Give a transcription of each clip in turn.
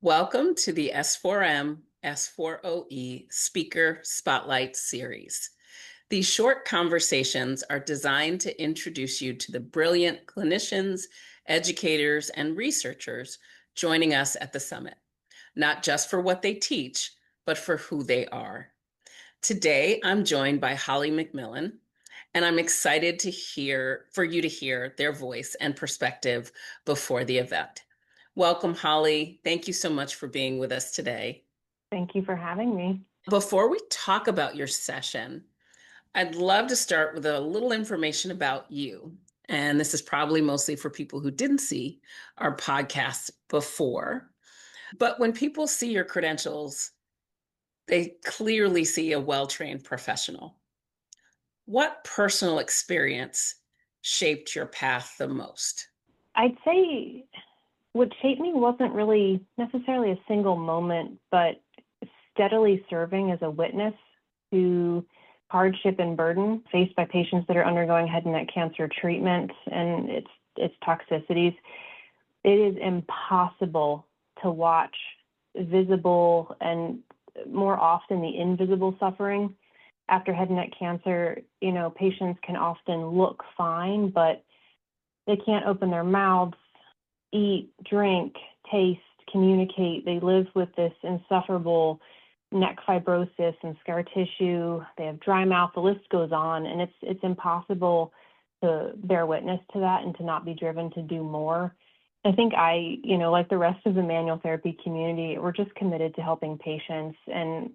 Welcome to the S4M S4OE Speaker Spotlight Series. These short conversations are designed to introduce you to the brilliant clinicians, educators, and researchers joining us at the summit, not just for what they teach, but for who they are. Today, I'm joined by Holly McMillan, and I'm excited for you to hear their voice and perspective before the event. Welcome, Holly. Thank you so much for being with us today. Thank you for having me. Before we talk about your session, I'd love to start with a little information about you. And this is probably mostly for people who didn't see our podcast before. But when people see your credentials, they clearly see a well-trained professional. What personal experience shaped your path the most? I'd say what shaped me wasn't really necessarily a single moment, but steadily serving as a witness to hardship and burden faced by patients that are undergoing head and neck cancer treatment and its toxicities. It is impossible to watch visible and more often the invisible suffering after head and neck cancer. You know, patients can often look fine, but they can't open their mouths, eat, drink, taste, communicate. They live with this insufferable neck fibrosis and scar tissue. They have dry mouth. The list goes on, and it's impossible to bear witness to that and to not be driven to do more. I think like the rest of the manual therapy community, we're just committed to helping patients, and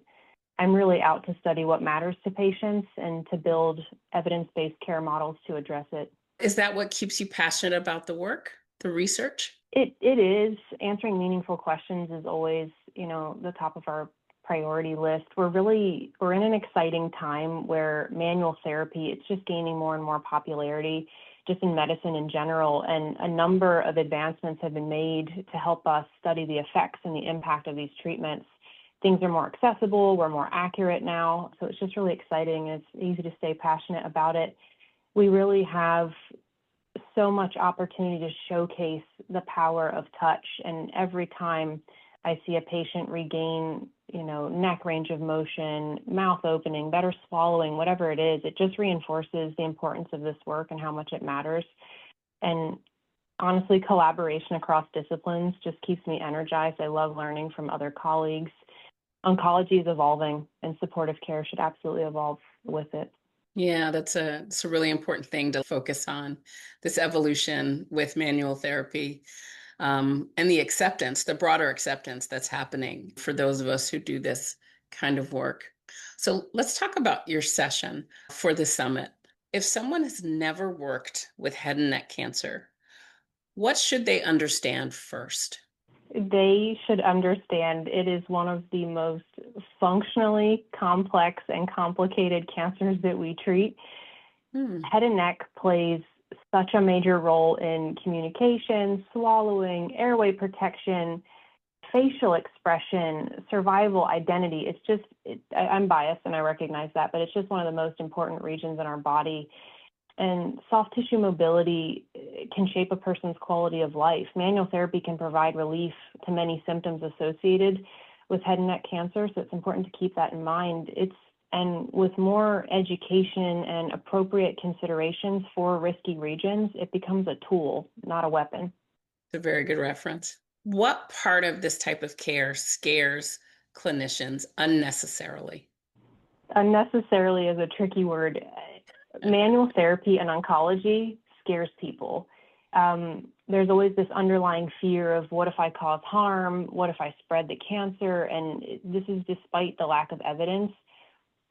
I'm really out to study what matters to patients and to build evidence-based care models to address it. Is that what keeps you passionate about the work, the research? It is. Answering meaningful questions is always, the top of our priority list. We're in an exciting time where manual therapy, it's just gaining more and more popularity just in medicine in general. And a number of advancements have been made to help us study the effects and the impact of these treatments. Things are more accessible, we're more accurate now. So it's just really exciting. It's easy to stay passionate about it. We really have so much opportunity to showcase the power of touch. And every time I see a patient regain, neck range of motion, mouth opening, better swallowing, whatever it is, it just reinforces the importance of this work and how much it matters. And honestly, collaboration across disciplines just keeps me energized. I love learning from other colleagues. Oncology is evolving, and supportive care should absolutely evolve with it. Yeah, it's a really important thing to focus on, this evolution with manual therapy, and the broader acceptance that's happening for those of us who do this kind of work. So let's talk about your session for the summit. If someone has never worked with head and neck cancer, what should they understand first? They should understand it is one of the most functionally complex and complicated cancers that we treat. Head and neck plays such a major role in communication, swallowing, airway protection, facial expression, survival, identity. I'm biased and I recognize that, but it's just one of the most important regions in our body. And soft tissue mobility can shape a person's quality of life. Manual therapy can provide relief to many symptoms associated with head and neck cancer, so it's important to keep that in mind. And with more education and appropriate considerations for risky regions, it becomes a tool, not a weapon. It's a very good reference. What part of this type of care scares clinicians unnecessarily? Unnecessarily is a tricky word. Manual therapy and oncology scares people. There's always this underlying fear of what if I cause harm? What if I spread the cancer? And this is despite the lack of evidence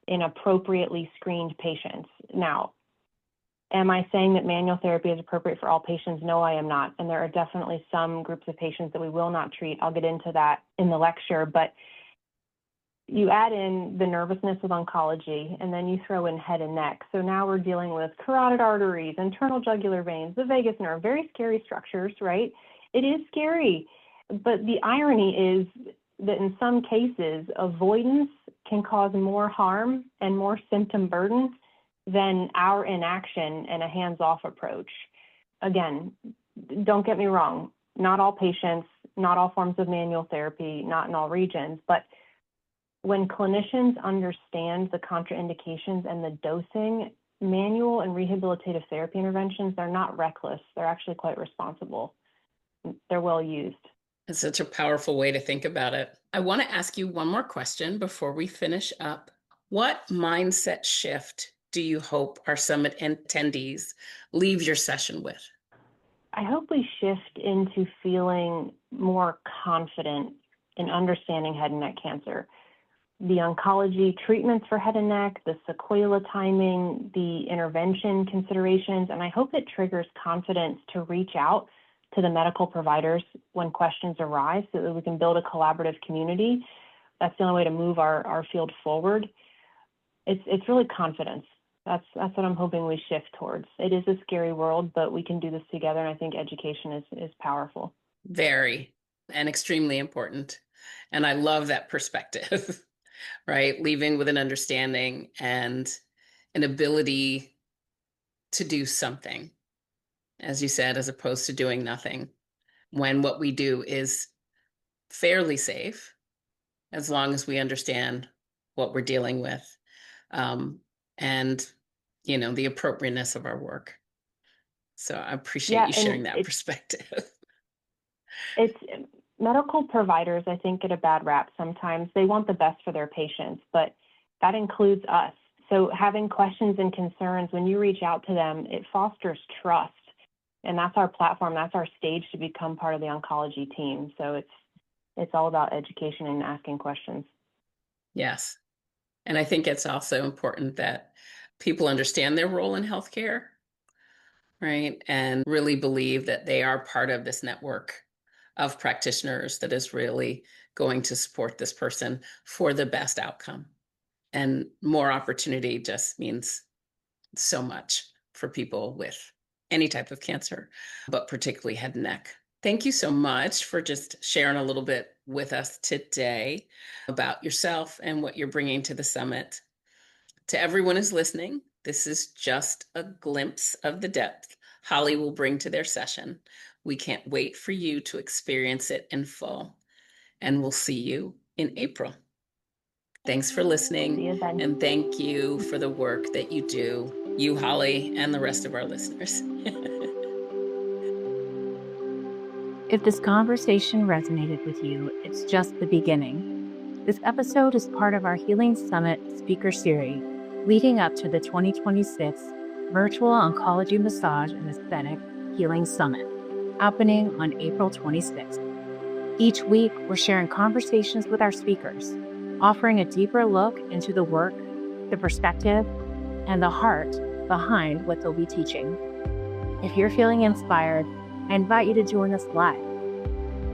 in appropriately screened patients. Now, am I saying that manual therapy is appropriate for all patients? No, I am not. And there are definitely some groups of patients that we will not treat. I'll get into that in the lecture, but you add in the nervousness of oncology, and then you throw in head and neck. So now we're dealing with carotid arteries, internal jugular veins, the vagus nerve, very scary structures, right? It is scary. But the irony is that in some cases, avoidance can cause more harm and more symptom burden than our inaction and a hands-off approach. Again, don't get me wrong. Not all patients not all forms of manual therapy, not in all regions, but when clinicians understand the contraindications and the dosing, manual and rehabilitative therapy interventions, they're not reckless. They're actually quite responsible. They're well used. It's such a powerful way to think about it. I want to ask you one more question before we finish up. What mindset shift do you hope our summit attendees leave your session with? I hope we shift into feeling more confident in understanding head and neck cancer. The oncology treatments for head and neck, the sequela timing, the intervention considerations, and I hope it triggers confidence to reach out to the medical providers when questions arise so that we can build a collaborative community. That's the only way to move our field forward. It's really confidence. That's what I'm hoping we shift towards. It is a scary world, but we can do this together, and I think education is powerful. Very, and extremely important. And I love that perspective, right? Leaving with an understanding and an ability to do something, as you said, as opposed to doing nothing, when what we do is fairly safe, as long as we understand what we're dealing with, and the appropriateness of our work. So I appreciate you sharing that perspective. It's medical providers, I think, get a bad rap sometimes. They want the best for their patients, but that includes us. So having questions and concerns, when you reach out to them, it fosters trust. And that's our platform. That's our stage to become part of the oncology team. So it's all about education and asking questions. Yes. And I think it's also important that people understand their role in healthcare, right? And really believe that they are part of this network of practitioners that is really going to support this person for the best outcome. And more opportunity just means so much for people with any type of cancer, but particularly head and neck. Thank you so much for just sharing a little bit with us today about yourself and what you're bringing to the summit. To everyone who's listening, this is just a glimpse of the depth Holly will bring to their session. We can't wait for you to experience it in full, and we'll see you in April. Thanks for listening, and thank you for the work that you do, you, Holly, and the rest of our listeners. If this conversation resonated with you, it's just the beginning. This episode is part of our Healing Summit speaker series leading up to the 2026 Virtual Oncology Massage and Aesthetic Healing Summit, happening on April 26th. Each week, we're sharing conversations with our speakers, offering a deeper look into the work, the perspective, and the heart behind what they'll be teaching. If you're feeling inspired, I invite you to join us live.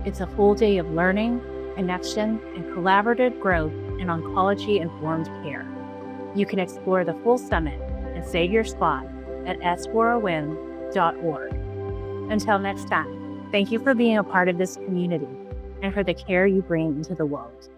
It's a full day of learning, connection, and collaborative growth in oncology-informed care. You can explore the full summit and save your spot at s4om.org. Until next time, thank you for being a part of this community and for the care you bring into the world.